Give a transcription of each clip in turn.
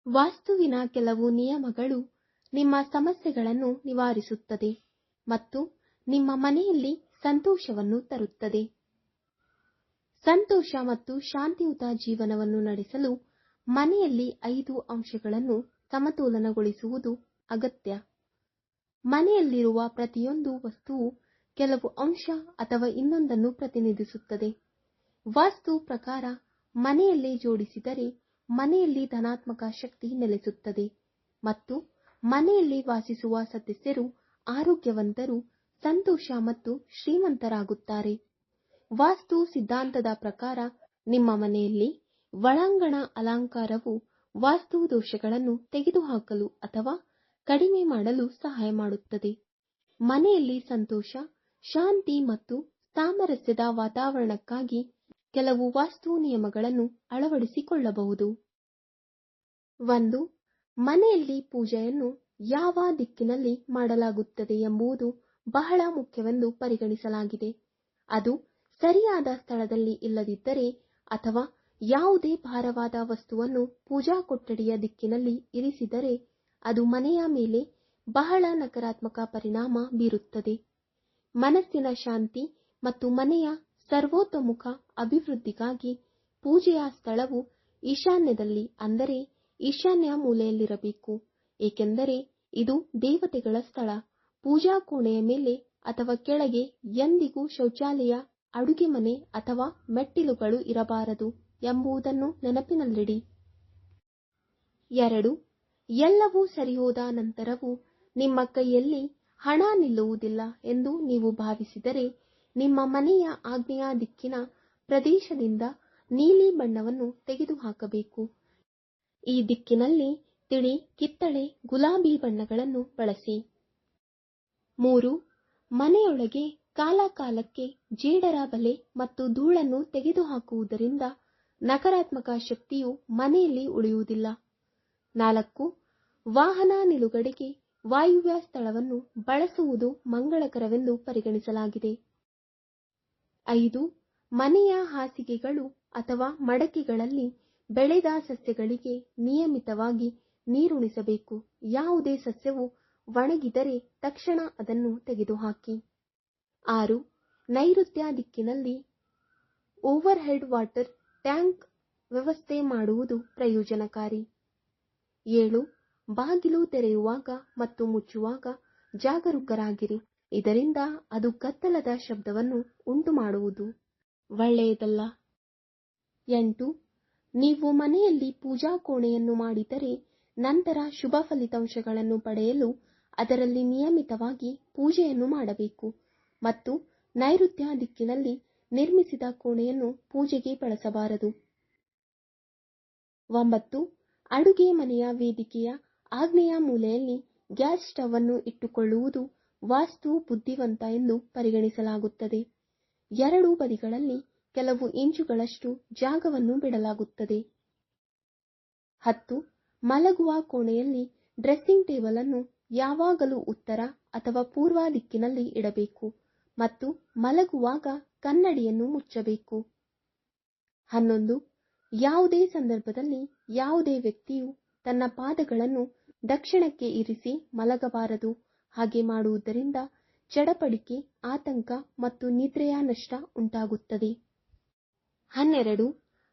ವಾಸ್ತುವಿನ ಕೆಲವು ನಿಯಮಗಳು ನಿಮ್ಮ ಸಮಸ್ಯೆಗಳನ್ನು ನಿವಾರಿಸುತ್ತದೆ ಮತ್ತು ನಿಮ್ಮ ಮನೆಯಲ್ಲಿ ಸಂತೋಷವನ್ನು ತರುತ್ತದೆ. ಸಂತೋಷ ಮತ್ತು ಶಾಂತಿಯುತ ಜೀವನವನ್ನು ನಡೆಸಲು ಮನೆಯಲ್ಲಿ 5 ಅಂಶಗಳನ್ನು ಸಮತೋಲನಗೊಳಿಸುವುದು ಅಗತ್ಯ. ಮನೆಯಲ್ಲಿರುವ ಪ್ರತಿಯೊಂದು ವಸ್ತುವು ಕೆಲವು ಅಂಶ ಅಥವಾ ಇನ್ನೊಂದನ್ನು ಪ್ರತಿನಿಧಿಸುತ್ತದೆ. ವಾಸ್ತು ಪ್ರಕಾರ ಮನೆಯಲ್ಲಿ ಜೋಡಿಸಿದರೆ ಮನೆಯಲ್ಲಿ ಧನಾತ್ಮಕ ಶಕ್ತಿ ನೆಲೆಸುತ್ತದೆ ಮತ್ತು ಮನೆಯಲ್ಲಿ ವಾಸಿಸುವ ಸದಸ್ಯರು ಆರೋಗ್ಯವಂತರು, ಸಂತೋಷ ಮತ್ತು ಶ್ರೀಮಂತರಾಗುತ್ತಾರೆ. ವಾಸ್ತು ಸಿದ್ಧಾಂತದ ಪ್ರಕಾರ ನಿಮ್ಮ ಮನೆಯಲ್ಲಿ ಒಳಾಂಗಣ ಅಲಂಕಾರವು ವಾಸ್ತು ದೋಷಗಳನ್ನು ತೆಗೆದುಹಾಕಲು ಅಥವಾ ಕಡಿಮೆ ಮಾಡಲು ಸಹಾಯ ಮಾಡುತ್ತದೆ. ಮನೆಯಲ್ಲಿ ಸಂತೋಷ, ಶಾಂತಿ ಮತ್ತು ಸಾಮರಸ್ಯದ ವಾತಾವರಣಕ್ಕಾಗಿ ಕೆಲವು ವಾಸ್ತು ನಿಯಮಗಳನ್ನು ಅಳವಡಿಸಿಕೊಳ್ಳಬಹುದು. 1. ಮನೆಯಲ್ಲಿ ಪೂಜೆಯನ್ನು ಯಾವ ದಿಕ್ಕಿನಲ್ಲಿ ಮಾಡಲಾಗುತ್ತದೆ ಎಂಬುದು ಬಹಳ ಮುಖ್ಯವೆಂದು ಪರಿಗಣಿಸಲಾಗಿದೆ. ಅದು ಸರಿಯಾದ ಸ್ಥಳದಲ್ಲಿ ಇಲ್ಲದಿದ್ದರೆ ಅಥವಾ ಯಾವುದೇ ಭಾರವಾದ ವಸ್ತುವನ್ನು ಪೂಜಾ ಕೊಠಡಿಯ ದಿಕ್ಕಿನಲ್ಲಿ ಇರಿಸಿದರೆ ಅದು ಮನೆಯ ಮೇಲೆ ಬಹಳ ನಕಾರಾತ್ಮಕ ಪರಿಣಾಮ ಬೀರುತ್ತದೆ. ಮನಸ್ಸಿನ ಶಾಂತಿ ಮತ್ತು ಮನೆಯ ಸರ್ವತೋಮುಖ ಅಭಿವೃದ್ಧಿಗಾಗಿ ಪೂಜೆಯ ಸ್ಥಳವು ಈಶಾನ್ಯದಲ್ಲಿ ಅಂದರೆ ಈಶಾನ್ಯ ಮೂಲೆಯಲ್ಲಿರಬೇಕು, ಏಕೆಂದರೆ ಇದು ದೇವತೆಗಳ ಸ್ಥಳ. ಪೂಜಾ ಕೋಣೆಯ ಮೇಲೆ ಅಥವಾ ಕೆಳಗೆ ಎಂದಿಗೂ ಶೌಚಾಲಯ, ಅಡುಗೆ ಮನೆ ಅಥವಾ ಮೆಟ್ಟಿಲುಗಳು ಇರಬಾರದು ಎಂಬುದನ್ನು ನೆನಪಿನಲ್ಲಿಡಿ. 2. ಎಲ್ಲವೂ ಸರಿಹೋದ ನಂತರವೂ ನಿಮ್ಮ ಕೈಯಲ್ಲಿ ಹಣ ನಿಲ್ಲುವುದಿಲ್ಲ ಎಂದು ನೀವು ಭಾವಿಸಿದರೆ ನಿಮ್ಮ ಮನೆಯ ಆಗ್ನೇಯ ದಿಕ್ಕಿನ ಪ್ರದೇಶದಿಂದ ನೀಲಿ ಬಣ್ಣವನ್ನು ತೆಗೆದುಹಾಕಬೇಕು. ಈ ದಿಕ್ಕಿನಲ್ಲಿ ತಿಳಿ ಕಿತ್ತಳೆ, ಗುಲಾಬಿ ಬಣ್ಣಗಳನ್ನು ಬಳಸಿ. 3. ಮನೆಯೊಳಗೆ ಕಾಲಕಾಲಕ್ಕೆ ಜೇಡರ ಬಲೆ ಮತ್ತು ಧೂಳನ್ನು ತೆಗೆದುಹಾಕುವುದರಿಂದ ನಕಾರಾತ್ಮಕ ಶಕ್ತಿಯು ಮನೆಯಲ್ಲಿ ಉಳಿಯುವುದಿಲ್ಲ. 4. ವಾಹನ ನಿಲುಗಡೆಗೆ ವಾಯುವ್ಯ ಸ್ಥಳವನ್ನು ಬಳಸುವುದು ಮಂಗಳಕರವೆಂದು ಪರಿಗಣಿಸಲಾಗಿದೆ. 5. ಮನೆಯ ಹಾಸಿಗೆಗಳು ಅಥವಾ ಮಡಕೆಗಳಲ್ಲಿ ಬೆಳೆದ ಸಸ್ಯಗಳಿಗೆ ನಿಯಮಿತವಾಗಿ ನೀರುಣಿಸಬೇಕು. ಯಾವುದೇ ಸಸ್ಯವು ಒಣಗಿದರೆ ತಕ್ಷಣ ಅದನ್ನು ತೆಗೆದುಹಾಕಿ. 6. ನೈಋತ್ಯ ದಿಕ್ಕಿನಲ್ಲಿ ಓವರ್ ಹೆಡ್ ವಾಟರ್ ಟ್ಯಾಂಕ್ ವ್ಯವಸ್ಥೆ ಮಾಡುವುದು ಪ್ರಯೋಜನಕಾರಿ. 7. ಬಾಗಿಲು ತೆರೆಯುವಾಗ ಮತ್ತು ಮುಚ್ಚುವಾಗ ಜಾಗರೂಕರಾಗಿರಿ, ಇದರಿಂದ ಅದು ಗದ್ದಲದ ಶಬ್ದವನ್ನು ಉಂಟುಮಾಡುವುದು ಒಳ್ಳೆಯದಲ್ಲ. 8. ನೀವು ಮನೆಯಲ್ಲಿ ಪೂಜಾ ಕೋಣೆಯನ್ನು ಮಾಡಿದರೆ ನಂತರ ಶುಭ ಫಲಿತಾಂಶಗಳನ್ನು ಪಡೆಯಲು ಅದರಲ್ಲಿ ನಿಯಮಿತವಾಗಿ ಪೂಜೆಯನ್ನು ಮಾಡಬೇಕು ಮತ್ತು ನೈಋತ್ಯ ದಿಕ್ಕಿನಲ್ಲಿ ನಿರ್ಮಿಸಿದ ಕೋಣೆಯನ್ನು ಪೂಜೆಗೆ ಬಳಸಬಾರದು. 9. ಅಡುಗೆ ಮನೆಯ ವೇದಿಕೆಯ ಆಗ್ನೇಯ ಮೂಲೆಯಲ್ಲಿ ಗ್ಯಾಸ್ ಸ್ಟವ್ ಅನ್ನು ಇಟ್ಟುಕೊಳ್ಳುವುದು ವಾಸ್ತು ಬುದ್ಧಿವಂತ ಎಂದು ಪರಿಗಣಿಸಲಾಗುತ್ತದೆ. 2 ಬದಿಗಳಲ್ಲಿ ಕೆಲವು ಇಂಚುಗಳಷ್ಟು ಜಾಗವನ್ನು ಬಿಡಲಾಗುತ್ತದೆ. 10. ಮಲಗುವ ಕೋಣೆಯಲ್ಲಿ ಡ್ರೆಸ್ಸಿಂಗ್ ಟೇಬಲ್ ಅನ್ನು ಯಾವಾಗಲೂ ಉತ್ತರ ಅಥವಾ ಪೂರ್ವ ದಿಕ್ಕಿನಲ್ಲಿ ಇಡಬೇಕು ಮತ್ತು ಮಲಗುವಾಗ ಕನ್ನಡಿಯನ್ನು ಮುಚ್ಚಬೇಕು. 11. ಯಾವುದೇ ಸಂದರ್ಭದಲ್ಲಿ ಯಾವುದೇ ವ್ಯಕ್ತಿಯು ತನ್ನ ಪಾದಗಳನ್ನು ದಕ್ಷಿಣಕ್ಕೆ ಇರಿಸಿ ಮಲಗಬಾರದು. ಹಾಗೆ ಮಾಡುವುದರಿಂದ ಚಡಪಡಿಕೆ, ಆತಂಕ ಮತ್ತು ನಿದ್ರೆಯ ನಷ್ಟ ಉಂಟಾಗುತ್ತದೆ. 12.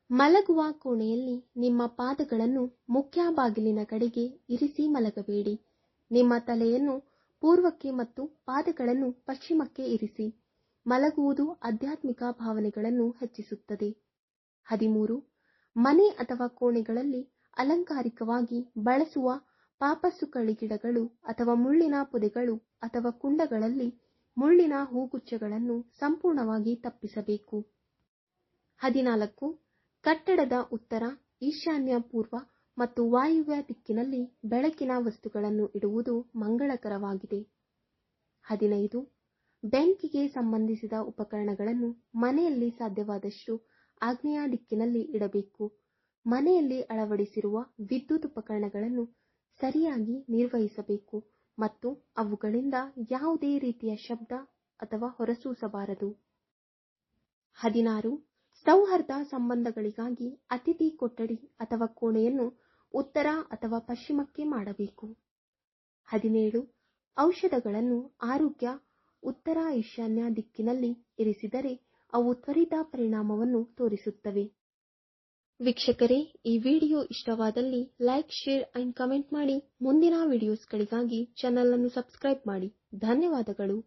ಮಲಗುವ ಕೋಣೆಯಲ್ಲಿ ನಿಮ್ಮ ಪಾದಗಳನ್ನು ಮುಖ್ಯ ಬಾಗಿಲಿನ ಕಡೆಗೆ ಇರಿಸಿ ಮಲಗಬೇಡಿ. ನಿಮ್ಮ ತಲೆಯನ್ನು ಪೂರ್ವಕ್ಕೆ ಮತ್ತು ಪಾದಗಳನ್ನು ಪಶ್ಚಿಮಕ್ಕೆ ಇರಿಸಿ. ಮಲಗುವುದು ಆಧ್ಯಾತ್ಮಿಕ ಭಾವನೆಗಳನ್ನು ಹೆಚ್ಚಿಸುತ್ತದೆ. 13. ಮನೆ ಅಥವಾ ಕೋಣೆಗಳಲ್ಲಿ ಅಲಂಕಾರಿಕವಾಗಿ ಬಳಸುವ ಪಾಪಸುಕಳಿ ಗಿಡಗಳು ಅಥವಾ ಮುಳ್ಳಿನ ಪೊದೆಗಳು ಅಥವಾ ಕುಂಡಗಳಲ್ಲಿ ಮುಳ್ಳಿನ ಹೂಗುಚ್ಛಗಳನ್ನು ಸಂಪೂರ್ಣವಾಗಿ ತಪ್ಪಿಸಬೇಕು. 14. ಕಟ್ಟಡದ ಉತ್ತರ, ಈಶಾನ್ಯ, ಪೂರ್ವ ಮತ್ತು ವಾಯುವ್ಯ ದಿಕ್ಕಿನಲ್ಲಿ ಬೆಳಕಿನ ವಸ್ತುಗಳನ್ನು ಇಡುವುದು ಮಂಗಳಕರವಾಗಿದೆ. 15. ಬೆಂಕಿಗೆ ಸಂಬಂಧಿಸಿದ ಉಪಕರಣಗಳನ್ನು ಮನೆಯಲ್ಲಿ ಸಾಧ್ಯವಾದಷ್ಟು ಆಗ್ನೇಯ ದಿಕ್ಕಿನಲ್ಲಿ ಇಡಬೇಕು. ಮನೆಯಲ್ಲಿ ಅಳವಡಿಸಿರುವ ವಿದ್ಯುತ್ ಉಪಕರಣಗಳನ್ನು ಸರಿಯಾಗಿ ನಿರ್ವಹಿಸಬೇಕು ಮತ್ತು ಅವುಗಳಿಂದ ಯಾವುದೇ ರೀತಿಯ ಶಬ್ದ ಅಥವಾ ಹೊರಸೂಸಬಾರದು. 16. ಸೌಹಾರ್ದ ಸಂಬಂಧಗಳಿಗಾಗಿ ಅತಿಥಿ ಕೊಠಡಿ ಅಥವಾ ಕೋಣೆಯನ್ನು ಉತ್ತರ ಅಥವಾ ಪಶ್ಚಿಮಕ್ಕೆ ಮಾಡಬೇಕು. 17. ಔಷಧಗಳನ್ನು ಆರೋಗ್ಯ ಉತ್ತರ ಈಶಾನ್ಯ ದಿಕ್ಕಿನಲ್ಲಿ ಇರಿಸಿದರೆ ಅವು ತ್ವರಿತ ಪರಿಣಾಮವನ್ನು ತೋರಿಸುತ್ತವೆ. ವೀಕ್ಷಕರೇ, ಈ ವಿಡಿಯೋ ಇಷ್ಟವಾದಲ್ಲಿ ಲೈಕ್, ಶೇರ್ ಅಂಡ್ ಕಮೆಂಟ್ ಮಾಡಿ. ಮುಂದಿನ ವಿಡಿಯೋಸ್ಗಳಿಗಾಗಿ ಚಾನಲ್ ಅನ್ನು ಸಬ್ಸ್ಕ್ರೈಬ್ ಮಾಡಿ. ಧನ್ಯವಾದಗಳು.